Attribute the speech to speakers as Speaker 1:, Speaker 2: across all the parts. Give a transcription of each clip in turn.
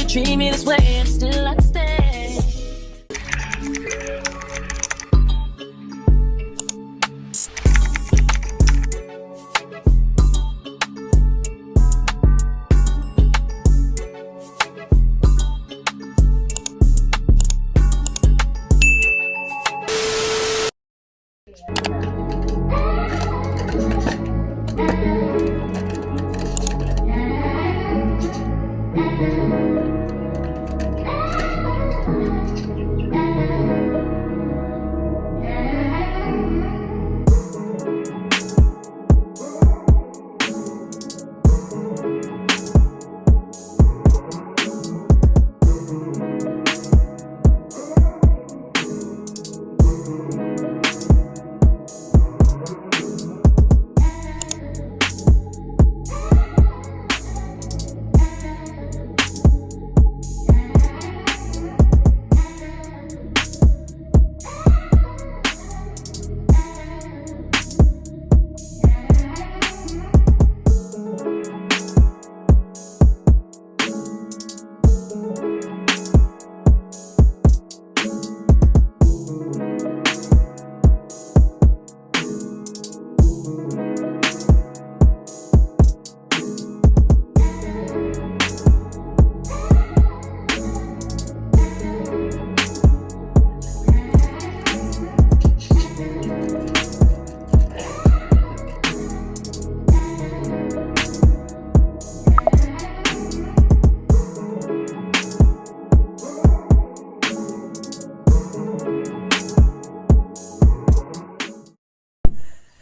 Speaker 1: treat me this way and still I stay.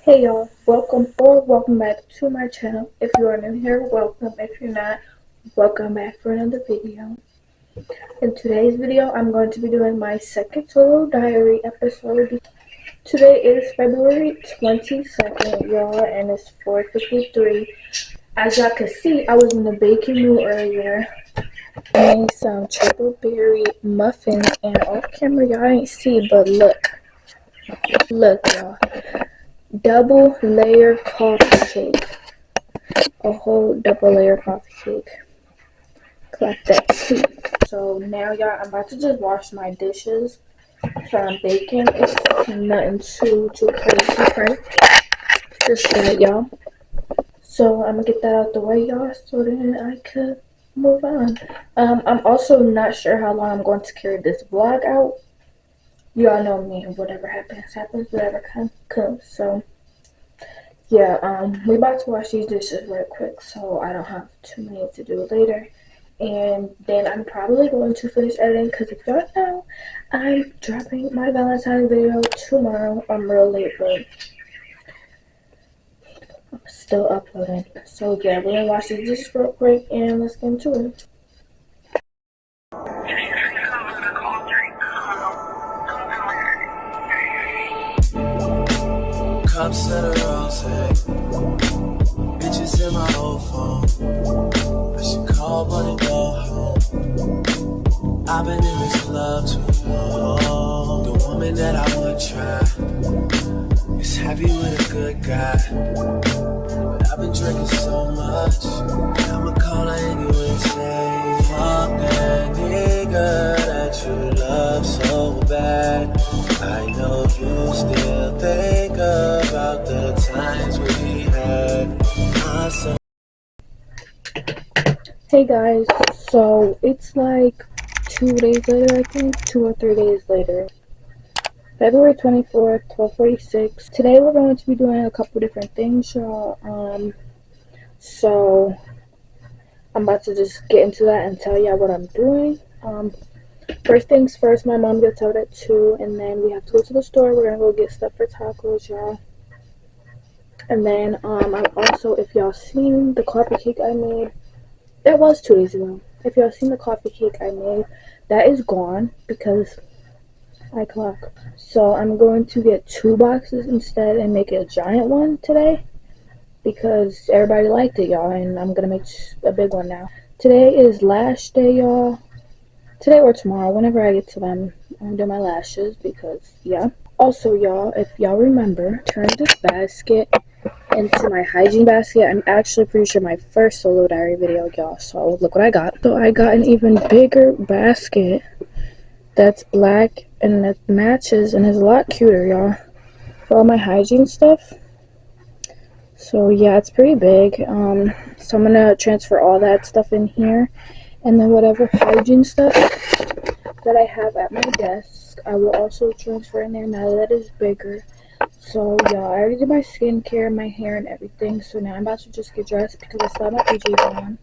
Speaker 2: Hey y'all, welcome back to my channel. If you are new here, welcome. If you're not, welcome back for another video. In today's video, I'm going to be doing my second solo diary episode. Today is February 22nd, y'all, and it's 4:53. As y'all can see, I was in the baking mood earlier. I made some triple berry muffins, and off camera y'all ain't see, but look y'all. Double layer coffee cake. A whole double layer coffee cake. Clap that too. So now y'all, I'm about to just wash my dishes from baking. It's nothing too crazy, right? Just that, y'all. So I'm gonna get that out the way, y'all, so then I could move on. I'm also not sure how long I'm going to carry this vlog out. Y'all know me, whatever happens, whatever comes. So yeah, we about to wash these dishes real quick so I don't have too many to do later. And then I'm probably going to finish editing, because if y'all know, I'm dropping my Valentine's video tomorrow. I'm real late, but I'm still uploading. So yeah, we're gonna wash these dishes real quick and let's get into it.
Speaker 3: Cups of the rose, bitches in my old phone. I should call but and go home. I've been in this club too long. The woman that I would try is happy with a good guy, but I've been drinking so much, I'ma call her anyway and say, fuck that nigga that you love so bad. I know you still think about the times we had.
Speaker 2: Hey guys, so it's like 2 days later, I think, 2 or 3 days later. February 24th, 12:46. Today we're going to be doing a couple different things, y'all. So I'm about to just get into that and tell y'all what I'm doing. First things first, my mom gets out at 2, and then we have to go to the store. We're gonna go get stuff for tacos, y'all. And then I'm also, if y'all seen the coffee cake I made, that was 2 days ago. If y'all seen the coffee cake I made, that is gone because I clock. So I'm going to get 2 boxes instead and make it a giant one today because everybody liked it, y'all, and I'm gonna make a big one now. Today is lash day, y'all. Today or tomorrow, whenever I get to them, I'm gonna do my lashes because, yeah. Also, y'all, if y'all remember, turn this basket into my hygiene basket. I'm actually pretty sure my first solo diary video, y'all. So look what I got. So I got an even bigger basket that's black and that matches and is a lot cuter, y'all, for all my hygiene stuff. So yeah, it's pretty big. So I'm gonna transfer all that stuff in here, and then whatever hygiene stuff that I have at my desk, I will also transfer in there now that it's bigger. So yeah, I already did my skincare, my hair, and everything. So now I'm about to just get dressed because I still have my PJs on.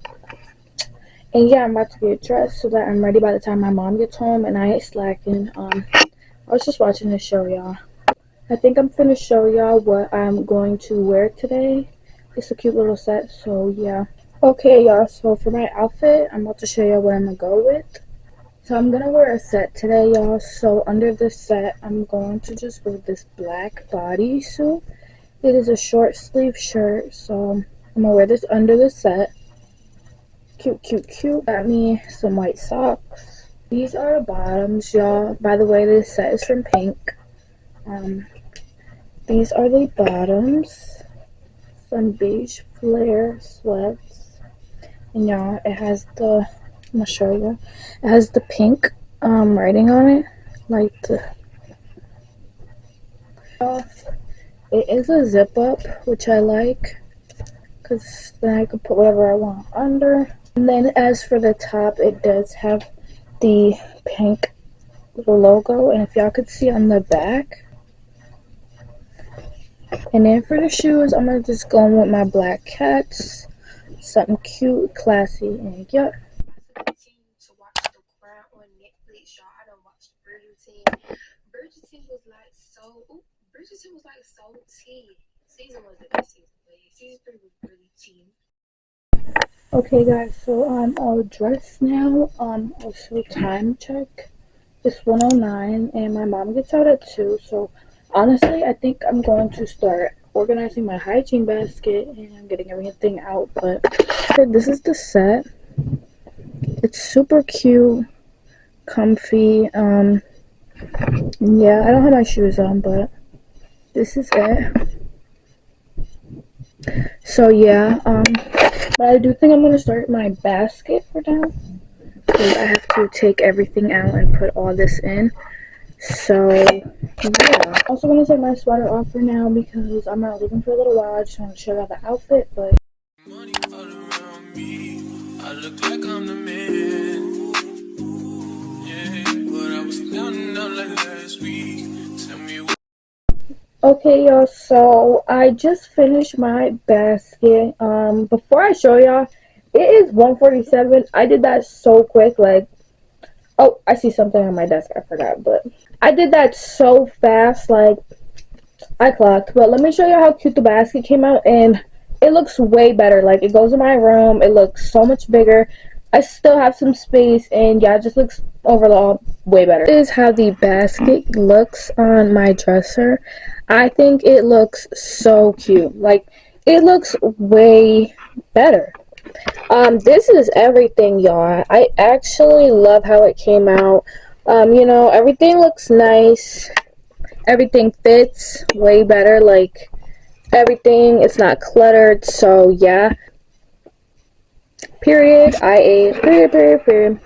Speaker 2: And yeah, I'm about to get dressed so that I'm ready by the time my mom gets home and I ain't slacking. I was just watching this show, y'all. I think I'm finna show y'all what I'm going to wear today. It's a cute little set, so yeah. Okay, y'all, so for my outfit, I'm about to show y'all what I'm gonna go with. So I'm gonna wear a set today, y'all. So under this set, I'm going to just wear this black bodysuit. It is a short sleeve shirt, so I'm gonna wear this under the set. Cute, cute, cute. Got me some white socks. These are the bottoms, y'all. By the way, this set is from Pink. These are the bottoms. Some beige flare sweats. And y'all, it has the, I'm gonna show you. It has the pink writing on it. Like the, it is a zip up, which I like, because then I can put whatever I want under. And then as for the top, it does have the pink little logo, and if y'all could see on the back. And then for the shoes, I'm gonna just go with my black cats, something cute, classy, and yeah.
Speaker 4: To watch The Crown on Netflix, y'all. I done watched Bridgerton. Bridgerton was like so tea. Season was the best season, but season 3 was really tea.
Speaker 2: Okay guys, so I'm all dressed now. Also time check. It's 1:09 and my mom gets out at 2, so honestly I think I'm going to start organizing my hygiene basket and getting everything out. But this is the set. It's super cute, comfy. Yeah, I don't have my shoes on, but this is it. So yeah, but I do think I'm gonna start my basket for now, because I have to take everything out and put all this in. So yeah, also gonna take my sweater off for now because I'm not leaving for a little while. I just want to show y'all the outfit. But
Speaker 3: Money all around me. I look like I'm the man. Yeah, but I was counting out like last week. Tell me what.
Speaker 2: okay, y'all, so I just finished my basket. Before I show y'all, it is 1:47. I did that so quick, like, oh, I see something on my desk, I forgot, but I did that so fast, like, I clocked. But let me show you how cute the basket came out, and it looks way better. Like, it goes in my room, it looks so much bigger. I still have some space, and yeah, it just looks overall way better. This is how the basket looks on my dresser. I think it looks so cute. Like, it looks way better. This is everything, y'all. I actually love how it came out. You know, everything looks nice. Everything fits way better. Like, everything, it's not cluttered. So yeah. Period. Period.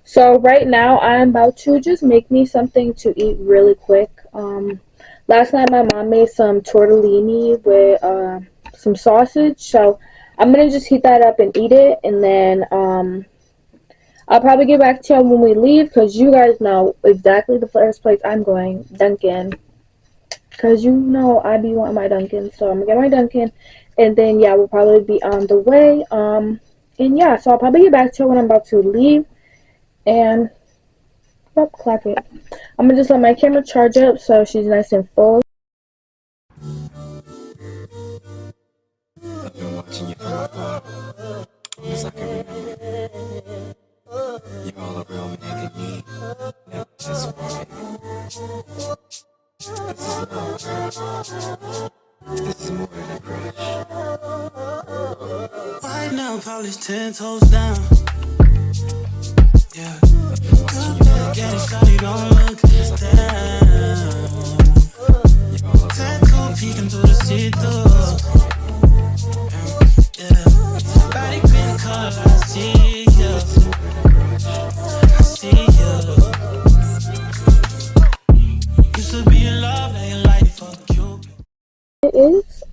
Speaker 2: So right now I'm about to just make me something to eat really quick. Last night my mom made some tortellini with some sausage, so I'm gonna just heat that up and eat it, and then I'll probably get back to you when we leave, because you guys know exactly the first place I'm going, Dunkin', because you know I be wanting my Dunkin', so I'm gonna get my Dunkin', and then yeah, we'll probably be on the way. And yeah, so I'll probably get back to you when I'm about to leave. And yep, clap it. I'm gonna just let my camera charge up so she's nice and full.
Speaker 3: I've been watching you from afar, as I can remember. You're all a real man to me, never just for me. This is love. This is more than a crush. White now, polished 10 toes down. Yeah, getting shawty, don't look down. Tattoo peeking through the see-through.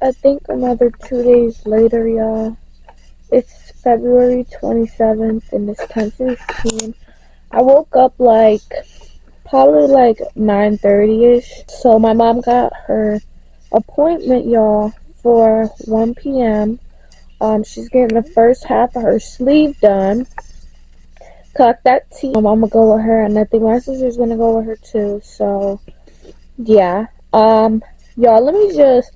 Speaker 2: I think another 2 days later, y'all. It's February 27th and it's 10:16. I woke up like probably like 9:30ish. So my mom got her appointment, y'all, for 1 p.m. She's getting the first half of her sleeve done. Cut that tea. I'm gonna go with her, and I think my sister's gonna go with her too. So yeah. Y'all, let me just.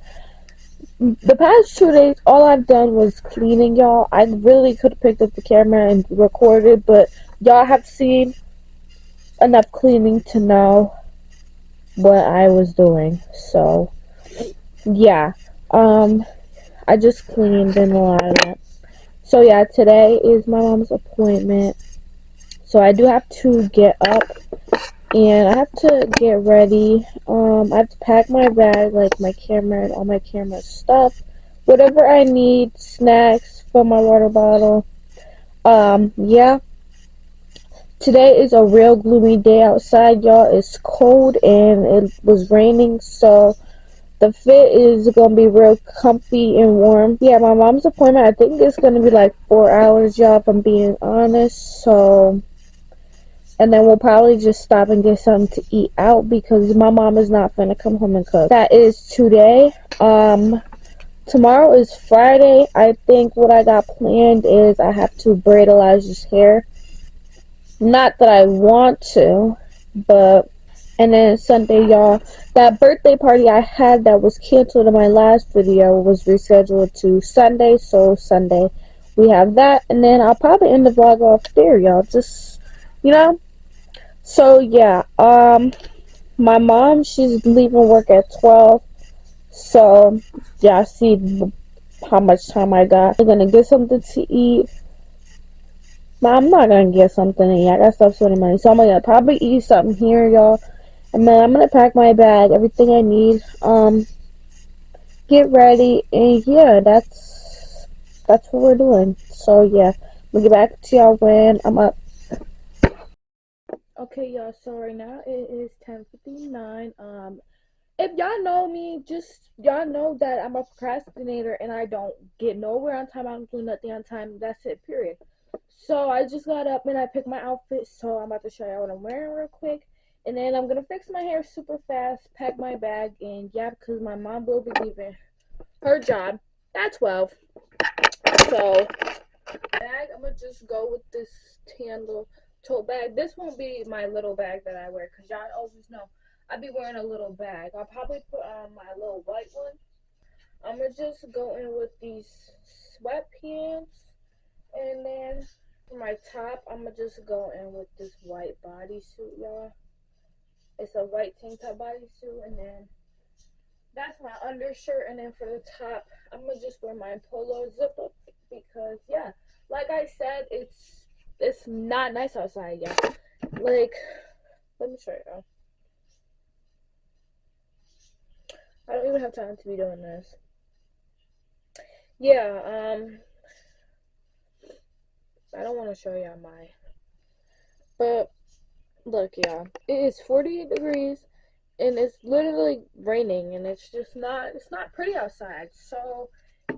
Speaker 2: The past 2 days, all I've done was cleaning, y'all. I really could have picked up the camera and recorded, but y'all have seen enough cleaning to know what I was doing. So yeah. I just cleaned and a lot of that. So yeah, today is my mom's appointment. So I do have to get up and I have to get ready. I have to pack my bag, like my camera and all my camera stuff. Whatever I need, snacks, fill my water bottle. Yeah. Today is a real gloomy day outside, y'all. It's cold and it was raining, so the fit is gonna be real comfy and warm. Yeah, my mom's appointment, I think it's gonna be like 4 hours, y'all, if I'm being honest. So, and then we'll probably just stop and get something to eat out because my mom is not gonna come home and cook. That is today. Tomorrow is Friday. I think what I got planned is I have to braid Elijah's hair. Not that I want to, but. And then Sunday, y'all, that birthday party I had that was canceled in my last video was rescheduled to Sunday. So Sunday we have that, and then I'll probably end the vlog off there, y'all. Just, you know. So yeah, my mom, she's leaving work at 12. So yeah, see how much time I got. I'm gonna get something to eat. But I'm not gonna get something to eat. I got stuff spending money, so I'm gonna probably eat something here, y'all. And then I'm gonna pack my bag, everything I need, get ready, and yeah, that's what we're doing. So yeah, we'll get back to y'all when I'm up. Okay, y'all, so right now it is 10:59. If y'all know me, just y'all know that I'm a procrastinator and I don't get nowhere on time. I don't do nothing on time. That's it, period. So I just got up and I picked my outfit, so I'm about to show y'all what I'm wearing real quick. And then I'm gonna fix my hair super fast, pack my bag, and yeah, because my mom will be leaving her job at 12. So bag, I'm gonna just go with this tan little tote bag. This won't be my little bag that I wear because y'all always know I be wearing a little bag. I'll probably put on my little white one. I'm gonna just go in with these sweatpants, and then for my top, I'm gonna just go in with this white bodysuit, y'all. It's a white tank top bodysuit, and then that's my undershirt. And then for the top, I'm gonna just wear my polo zip up because yeah, like I said, it's not nice outside, yeah. Like, let me show you. I don't even have time to be doing this. Yeah, I don't want to show y'all my, but look, y'all, it is 48 degrees. And it's literally raining, and it's not pretty outside. So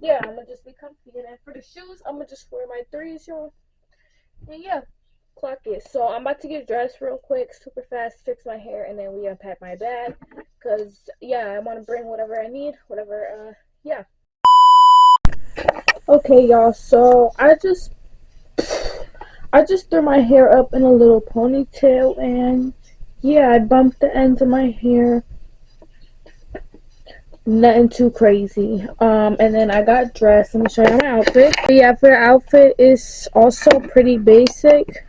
Speaker 2: yeah, I'm gonna just be comfy. And then for the shoes, I'm gonna just wear my threes, y'all. And yeah, clock it. So I'm about to get dressed real quick, super fast, fix my hair, and then we unpack my bag. Cause yeah, I want to bring whatever I need, whatever. Yeah. Okay, y'all. So I just threw my hair up in a little ponytail, and yeah, I bumped the ends of my hair. Nothing too crazy. And then I got dressed. Let me show you my outfit. Yeah, for the outfit is also pretty basic.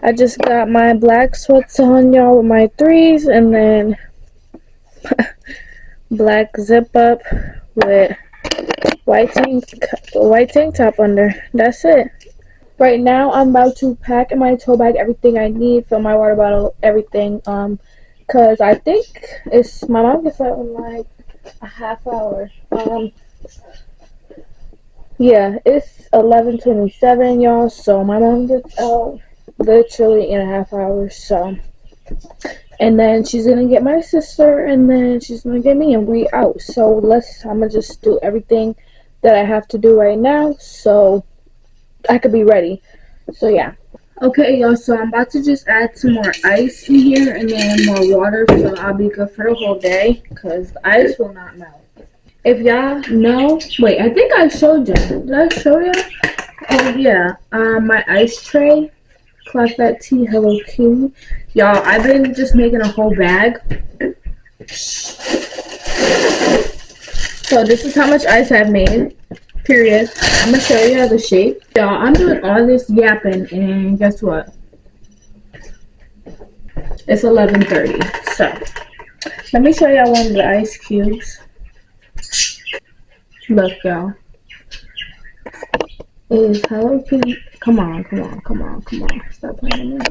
Speaker 2: I just got my black sweats on, y'all, with my threes, and then black zip up with white tank top under. That's it. Right now, I'm about to pack in my tote bag everything I need, fill my water bottle, everything. Cause I think my mom gets out in like a half hour. Yeah, it's 11:27, y'all. So my mom gets out literally in a half hour. So and then she's gonna get my sister, and then she's gonna get me, and we out. So I'm gonna just do everything that I have to do right now so I could be ready. So yeah. Okay, y'all, so I'm about to just add some more ice in here and then more water, so I'll be good for the whole day because the ice will not melt. If y'all know, wait, I think I showed y'all. Did I show y'all? Oh yeah, my ice tray, Clap That Tea, Hello Kitty. Y'all, I've been just making a whole bag. So this is how much ice I've made. Period. I'm gonna show you the shape. Y'all, I'm doing all this yapping, and guess what? It's 11:30. So let me show y'all one of the ice cubes. Look, y'all. It is Hello Kitty. Come on. Stop playing with me.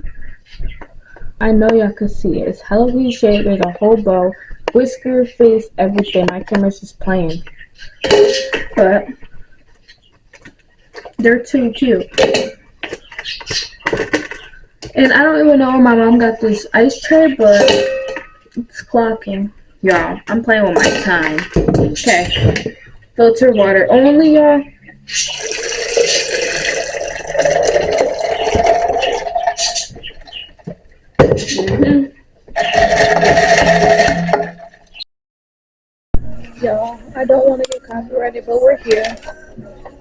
Speaker 2: I know y'all can see it. It's Hello Kitty shape. There's a whole bow, whisker, face, everything. My camera's just playing, but they're too cute. And I don't even know where my mom got this ice tray, but it's clocking. Y'all, I'm playing with my time. Okay. Filter water only, y'all. Y'all, I don't want to get copyrighted, but we're here.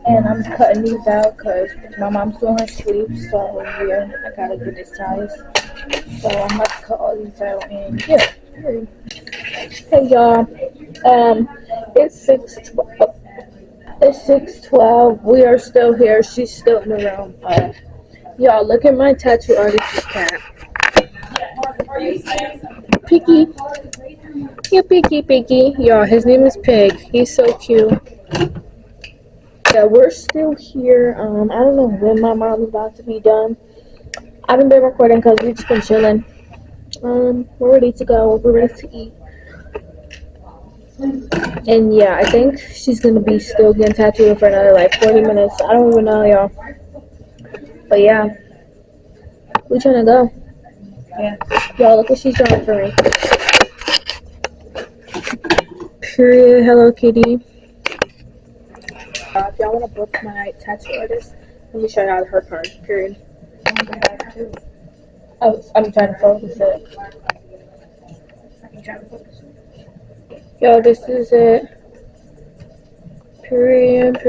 Speaker 2: And I'm cutting these out because my mom's doing her sleep, so yeah, I gotta get this size. So I'm about to cut all these out, and yeah. Hey y'all, it's 6:12. It's 6:12. We are still here. She's still in the room. Y'all, look at my tattoo artist's cat. Piggy. Yeah, Piggy. Y'all, his name is Pig. He's so cute. Yeah, we're still here. I don't know when my mom's about to be done. I haven't been recording because we've just been chilling. We're ready to go. We're ready to eat. And yeah, I think she's gonna be still getting tattooed for another like 40 minutes. I don't even know, y'all. But yeah, we trying to go. Yeah. Y'all, look what she's drawing for me. Period. Hello Kitty. If y'all want to book my tattoo artist, let me show y'all her card. Period. Oh, I'm trying to focus it. Yo, this is it. Period.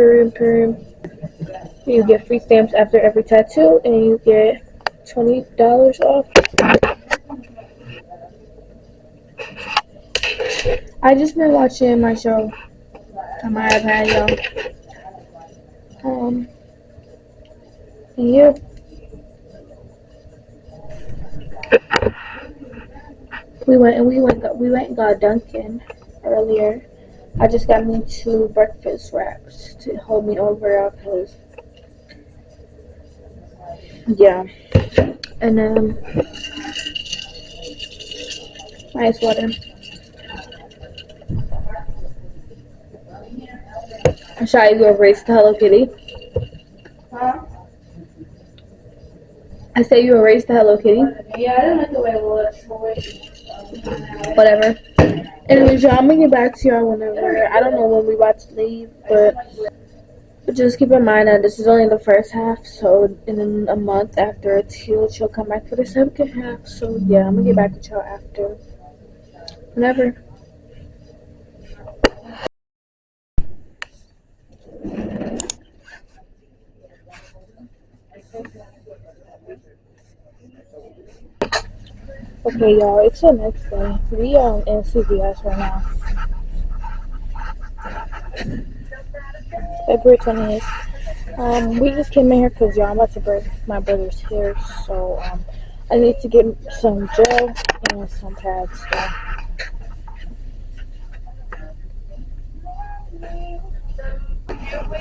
Speaker 2: You get free stamps after every tattoo, and you get $20 off. I just been watching my show on my iPad, y'all. Yeah. We went and got Dunkin' earlier. I just got me 2 breakfast wraps to hold me over, cause yeah. And ice water. Should I go erase the Hello Kitty? Huh? I say you erased the Hello Kitty. Yeah, I didn't like the way it looks. Whatever. Anyways, y'all, I'm gonna get back to y'all whenever. I don't know when we about to leave, but just keep in mind that this is only the first half. So in a month after it's healed, she'll come back for the second half. So yeah, I'm gonna get back with y'all after. Whenever. Okay, y'all, it's the next day. We in CVS right now. February 20th. We just came in here because y'all, I'm about to break my brother's hair, so I need to get some gel and some pads. So.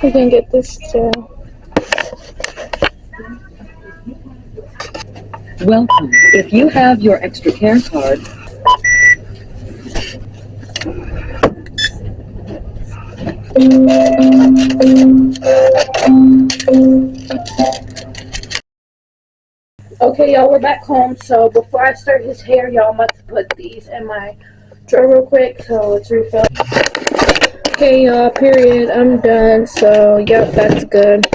Speaker 2: We can get this gel.
Speaker 5: Welcome. If you have your extra care card,
Speaker 2: Okay, y'all, we're back home. So before I start his hair, y'all, I'm about to put these in my drawer real quick. So let's refill. Okay, y'all, period. I'm done. So, yep, that's good.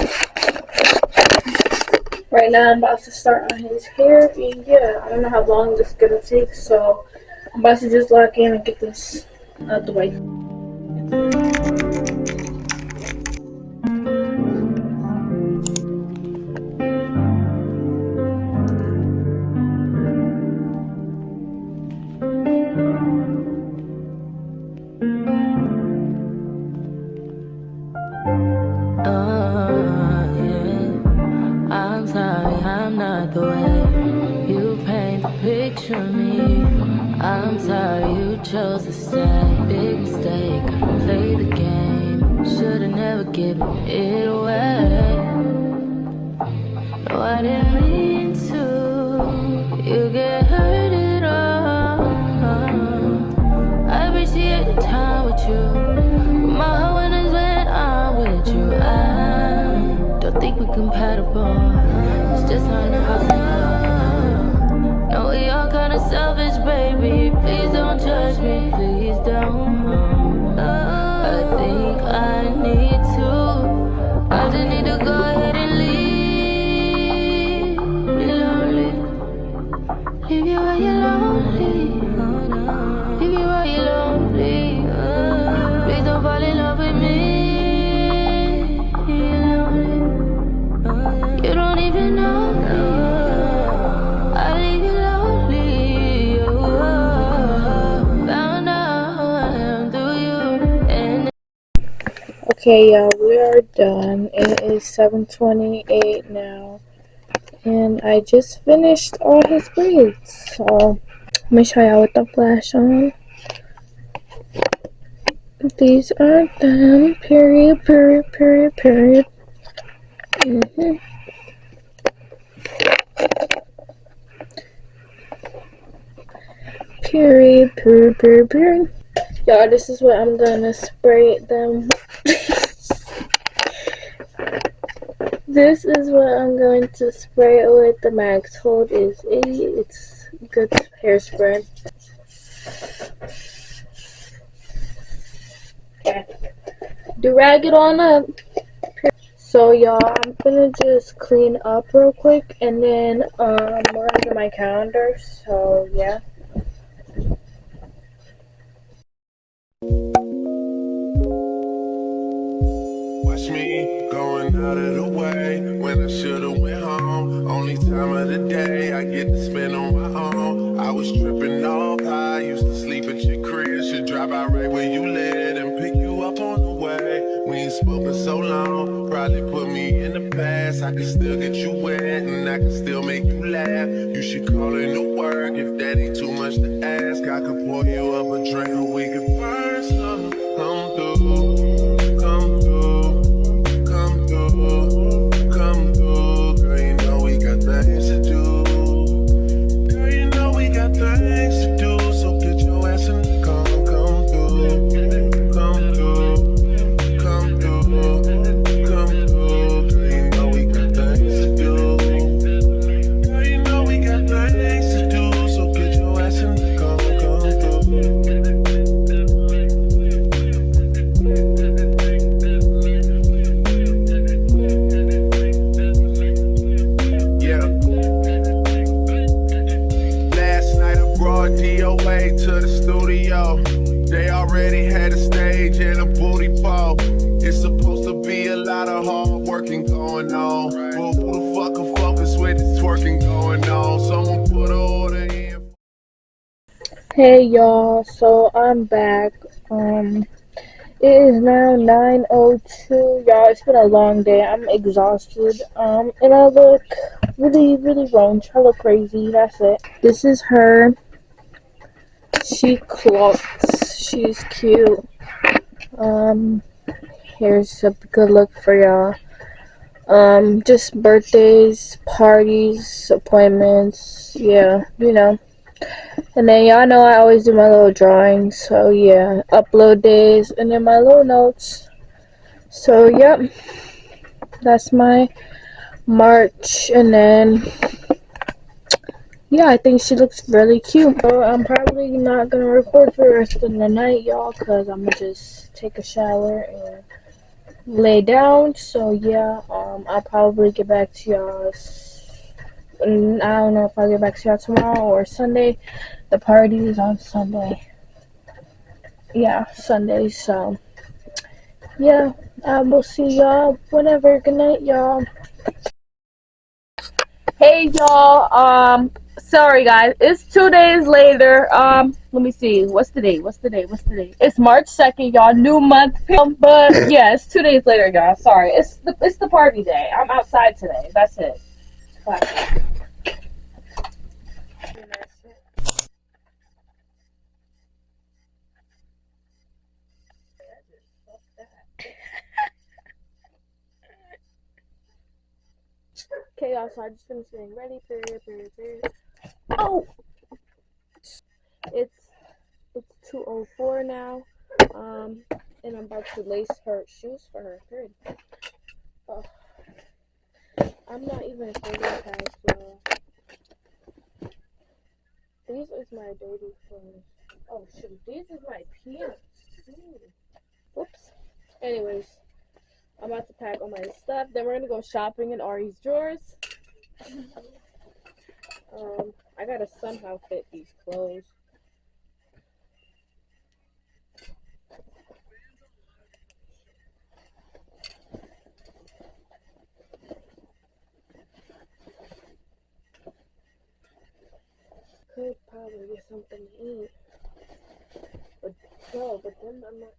Speaker 2: Right now, I'm about to start on his hair. And yeah, I don't know how long this is gonna take. So I'm about to just lock in and get this out the way.
Speaker 1: Yeah. I'm sorry, I'm not the way you paint the picture of me. I'm sorry you chose to stay. Big mistake, play the game. Should've never given it away. No, I didn't mean to. You get hurt at all. I appreciate the time with you. My heart is when I'm with you. I don't think we're compatible. It's just not possible. No, we all kinda selfish, baby. Please don't judge me. Please don't. I think I need to. I just need to go ahead and leave. Be lonely. Leave you where you're lonely. Leave you where you're lonely. Please don't fall in love with me. You're lonely. You don't even know me. I leave you lonely. Found out who I am through you. And
Speaker 2: Okay, y'all, we are done. It is 7:28 now. And I just finished all his braids. So let me show y'all with the flash on. These are them. Period, period, period, period. Period, period, period, period. Y'all, this is what I'm gonna spray them. This is what I'm going to spray it with. The Max Hold is it's good hairspray. Okay. Durag it on up. So y'all, I'm gonna just clean up real quick and then we're gonna get my calendar. So yeah.
Speaker 3: Watch me going out of the way when I should've went home. Only time of the day I get to spend on my own. I was tripping off high, used to sleep at your crib. Should drive out right where you live and pick you up on the way. We ain't spoken so long, probably put me in the past. I can still get you wet and I can still make you laugh. You should call in to work if that ain't too much to ask. I could pour you up a drink or we could burn some. Come through, come through. Come through, girl, you know we got things to do. Girl, you know we got things to do, so get your ass in the car, come through, come through, come through, come through. Girl, you know we got things to do. Girl, you know we got things to do, so get your ass in the car, come through. DOA to the studio. They already had a stage and a booty pole. It's supposed to be a lot of hard working going on. Well, who the fuck can focus with this twerking going on? Someone put an order in.
Speaker 2: Hey y'all, so I'm back. It is now 9:02. Y'all, it's been a long day. I'm exhausted. And I look really, really wrong. I look crazy. That's it. This is her. She clocks. She's cute. Here's a good look for y'all. Just birthdays, parties, appointments. Yeah, you know. And then y'all know I always do my little drawings. So yeah, upload days and then my little notes. So yep, that's my March. And then yeah, I think she looks really cute. So I'm probably not gonna record for the rest of the night, y'all, because I'm gonna just take a shower and lay down. So yeah, I'll probably get back to y'all. I don't know if I'll get back to y'all tomorrow or Sunday. The party is on Sunday. Yeah, Sunday. So yeah, we'll see y'all whenever. Good night, y'all. Hey y'all, sorry guys, it's 2 days later. Let me see, what's the date? It's March 2nd, y'all, new month. But yeah, it's 2 days later, y'all. Sorry, it's the party day. I'm outside today. That's it. Bye. Okay, y'all, so I just finished getting ready. Period. Oh, it's 2:04 now. And I'm about to lace her shoes for her. Period. Oh, I'm not even thinking past, y'all. These is my dirty clothes. Oh shoot, these is my pants. Whoops. Anyways, I'm about to pack all my stuff. Then we're gonna go shopping in Ari's drawers. I gotta somehow fit these clothes. Could probably get something to eat. But then I'm not.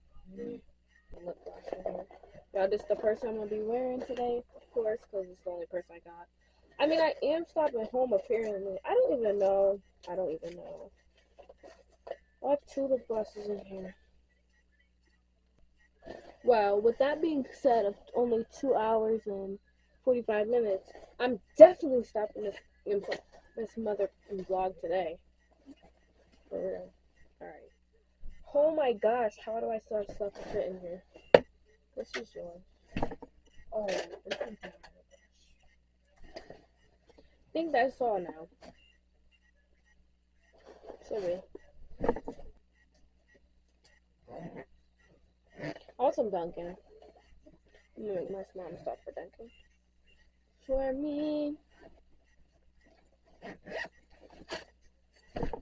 Speaker 2: Lip gloss in here. Y'all, this the person I'm gonna be wearing today, of course, because it's the only person I got. I mean, I am stopping home apparently. I don't even know. I have 2 lip glosses in here. Well, with that being said, of only 2 hours and 45 minutes, I'm definitely stopping this mother vlog today. For real. Alright. Oh my gosh, how do I still have stuff to fit in here? This is yours. Oh, this is mine. I think that's all now. Should be. I want some Dunkin'. I'm gonna make my mom stop for Dunkin'. For me.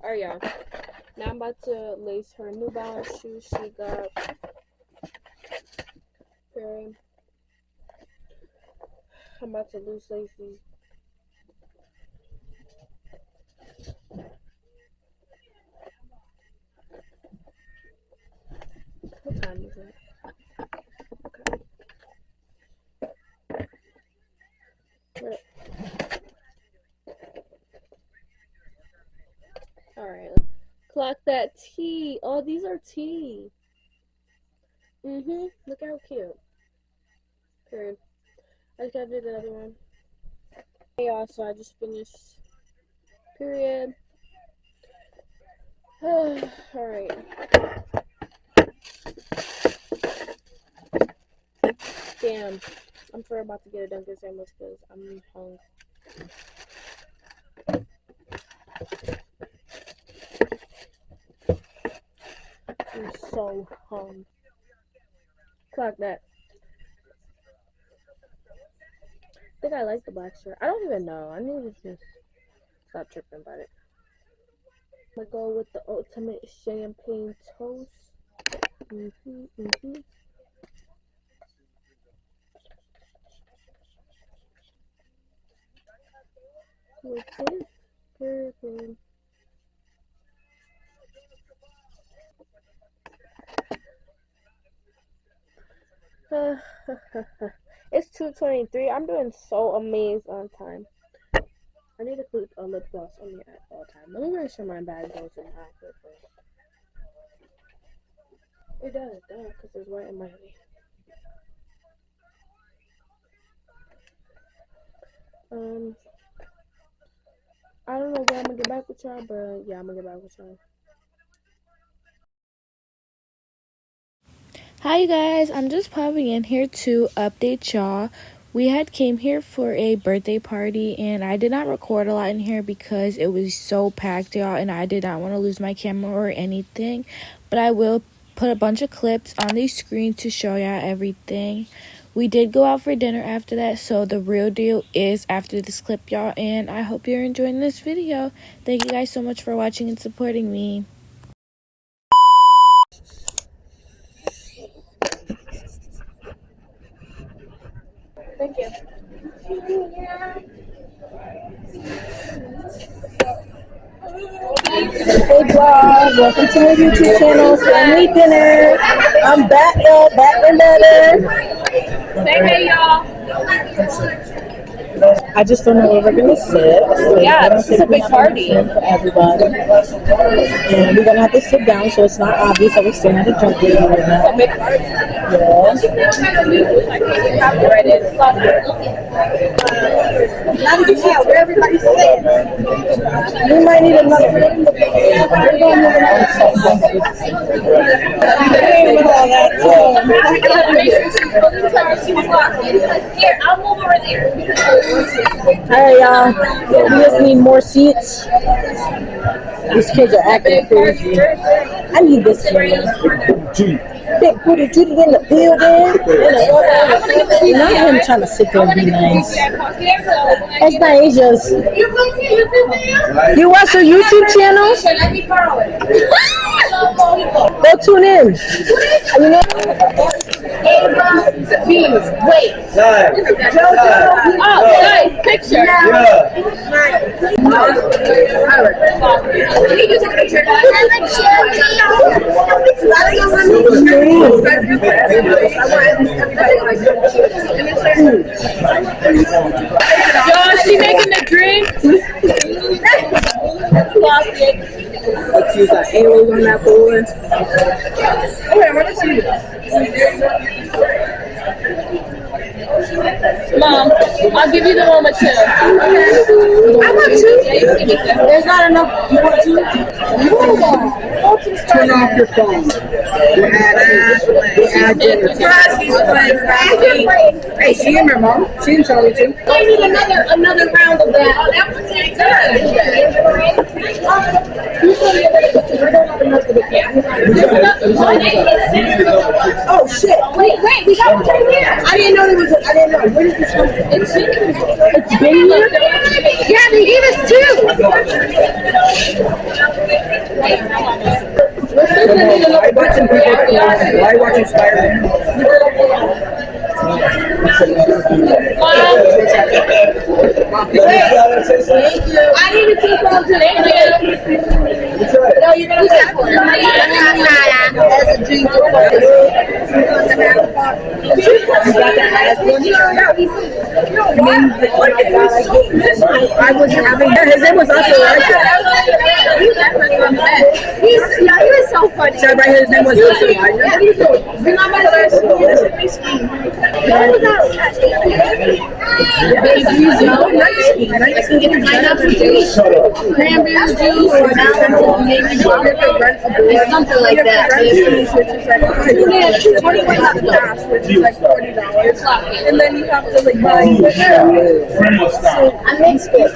Speaker 2: Alright, y'all. Now I'm about to lace her New Balance shoes she got. Period. I'm about to loose lace these. What time is it? Okay. Alright. Clock that T. Oh, these are T. Look how cute. Period. I just gotta do the other one. Hey y'all, so I just finished. Period. Alright. Damn. I'm sure about to get a Dunkin' sandwich because I'm hungry. I'm so hungry. Clock that. I think I like the black shirt. I don't even know. I need to just stop tripping about it. I'm gonna go with the ultimate champagne toast. With this bourbon. It's 2:23. I'm doing so amazed on time. I need to put a lip gloss on me at all time. Let me make sure my bag goes in the outfit first. It does, because it's right in my way. I don't know when I'm gonna get back with y'all, but yeah, I'm gonna get back with y'all. Hi, you guys. I'm just popping in here to update y'all
Speaker 1: We had came here for a birthday party, and I did not record a lot in here because it was so packed, y'all, and I did not want to lose my camera or anything. But I will put a bunch of clips on the screen to show y'all everything. We did go out for dinner after that, so the real deal is after this clip, y'all, and I hope you're enjoying this video. Thank you guys so much for watching and supporting me.
Speaker 2: Thank you.
Speaker 6: Hey vlog, welcome to my YouTube channel, Family Dinner. I'm back, y'all, back and better.
Speaker 2: Say hey, y'all.
Speaker 6: I just don't know where we're gonna sit. So
Speaker 2: Yeah, this is a big party.
Speaker 6: For everybody. And we're gonna have to sit down so it's not obvious that we're sitting at a junkie right now.
Speaker 2: A big party.
Speaker 6: Yes. Where everybody's sitting. We might need another room.
Speaker 2: Here, I'll move over there.
Speaker 6: Alright, y'all. We just need more seats. These kids are acting crazy. I need this one. Big booty Judy in the building. Not him trying to sit there and be nice. That's not Asia's. You watch her YouTube channel? Go tune in. You know?
Speaker 2: Wait. Oh, nice picture. Josh, she making the drinks?
Speaker 6: Let's use our arrows on that board.
Speaker 2: Okay, what is she? Mom, I'll give you the one with two. Okay. I want two.
Speaker 6: There's not enough. You want two? Turn off your phone. Hey, she and her mom. She and Charlie too.
Speaker 2: I need another round of that. Oh, that was
Speaker 6: Oh shit!
Speaker 2: Wait, we got one right here.
Speaker 6: I didn't know there was. I didn't know. Where did this come from? It's been here.
Speaker 2: Yeah, they gave us two.
Speaker 6: Why watching Spider-Man?
Speaker 2: I need to keep on today. No, you're gonna wait for it.
Speaker 6: As a drink. I was having his name was also Elijah.
Speaker 2: He was so funny.
Speaker 6: Should I write his name was also Elijah?
Speaker 2: Cranberry juice or something like that.
Speaker 6: And then you have to like buy I mixed it.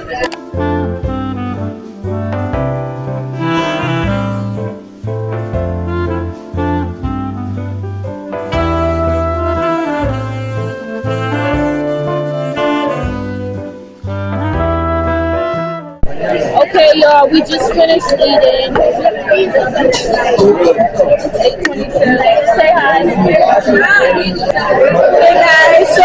Speaker 2: Okay, y'all, we just finished eating. It's 8:22. Say hi.
Speaker 6: Hey guys, so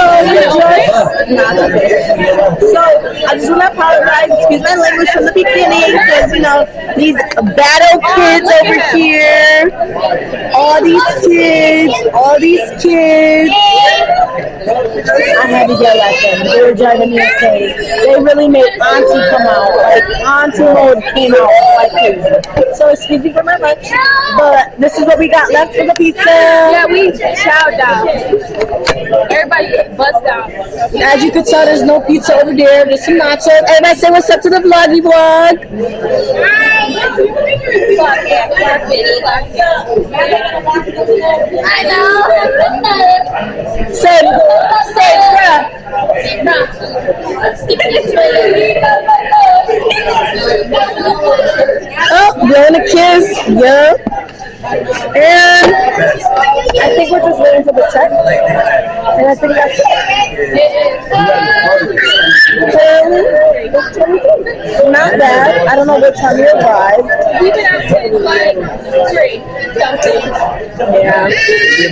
Speaker 6: I just want to apologize, excuse my language from the beginning, because you know, these battle kids over here, all these kids, I had to yell at them. They were driving me insane. They really made Auntie come out. Like, Auntie mode came out like crazy. So, excuse me for my lunch, but this is what we got left for the pizza.
Speaker 2: Yeah, we chowed down. Everybody bust down.
Speaker 6: As you can tell, there's no pizza over there. There's some nachos. Everybody say what's up to the vloggy vlog.
Speaker 2: I know.
Speaker 6: Say, bruh. Oh, blowing a kiss. Yup. And I think we're just waiting for the check. And I think that's it. Not bad. I don't know what time you arrived.
Speaker 2: We've been out since like 3 something.
Speaker 6: Yeah.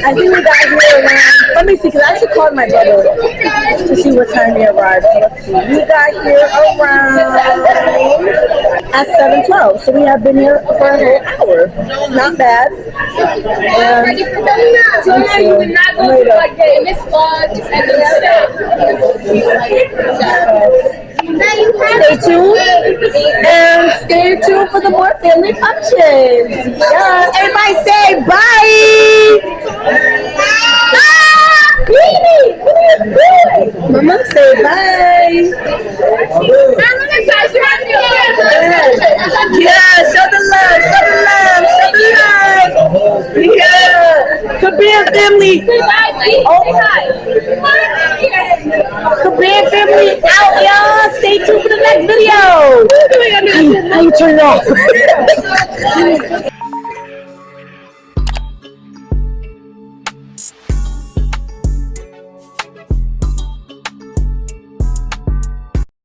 Speaker 6: I think we got here around, let me see, because I actually called my brother to see what time he arrived. So let's see. We got here around at 7:12. So we have been here for a whole hour. Not bad.
Speaker 2: So now you would not go to like the Miss Lodge and
Speaker 6: Stay tuned and stay tuned for the more family functions. Yeah, everybody say bye. Mama say bye. Yeah, show the love, show the love, show the love. Yeah, Caribbean family. Oh, Caribbean family out, y'all. Stay tuned for the next video. How you turn it off?